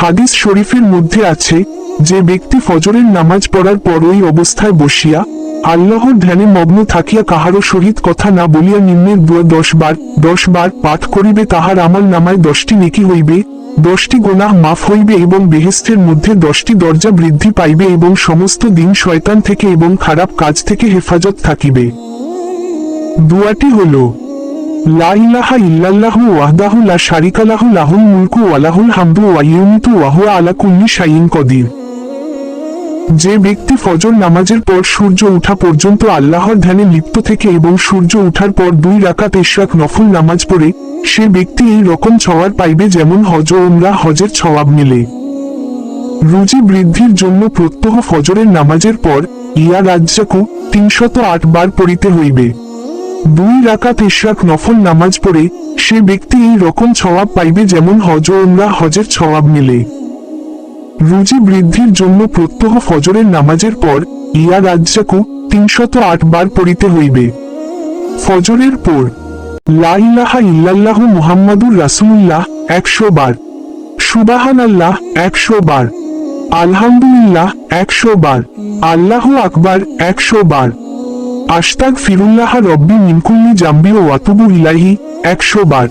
হাদিস শরীফের মধ্যে আছে, যে ব্যক্তি ফজরের নামাজ পড়ার পর ওই অবস্থায় বসিয়া আল্লাহর ধ্যানে মগ্ন থাকিয়া কাহারও সহিত কথা না বলিয়া নিম্নের দোয়া 10 বার পাঠ করিবে, তাহার আমল নামায় 10টি নেকি হইবে, 10টি গুনাহ মাফ হইবে এবং বেহেশতের মধ্যে 10টি দরজা বৃদ্ধি পাইবে এবং সমস্ত দিন শয়তান থেকে এবং খারাপ কাজ থেকে হেফাজত থাকিবে। দোয়াটি হল, লা ইলাহা ইল্লাল্লাহু ওয়াহদাহু লা শারিকা লাহু লাহুল মুলকু ওয়া লাহুল হামদু ওয়া ইউমিতু ওয়া হুয়া আলা কুল্লি শাইইন কদির। যে ব্যক্তি ফজর নামাজের পর সূর্য ওঠা পর্যন্ত আল্লাহর ধ্যানে লিপ্ত থেকে এবং সূর্য ওঠার পর 2 রাকাত ইশরাক নফল নামাজ পড়ে, সে ব্যক্তি এই রকম সওয়াব পাইবে যেমন হজ ও উমরা হজের সওয়াব মিলে। রুজি বৃদ্ধির জন্য প্রত্যহ ফজরের নামাজের পর ইয়া রাজ্জাকু 308 বার পড়িতে হইবে। 2 রাকাত ইশরাক নফল নামাজ পড়ে সে ব্যক্তি এই রকম সওয়াব পাইবে যেমন হজ ও উমরা হজের সওয়াব মিলে। রুজি বৃদ্ধির জন্য প্রত্যহ ফজরের নামাজের পর ইয়া রাজ্জাকু 308 বার পড়িতে হইবে। ফজরের পর লা ইলাহা ইল্লাল্লাহু মুহাম্মাদুর রাসূলুল্লাহ 100 বার, সুবহানাল্লাহ 100 বার, আলহামদুলিল্লাহ 100 বার, আল্লাহু আকবার 100 বার, আস্তাগফিরুল্লাহ রব্বি মিন কুল্লি জামবি ওয়া আতুবু ইলাইহি 100 বার।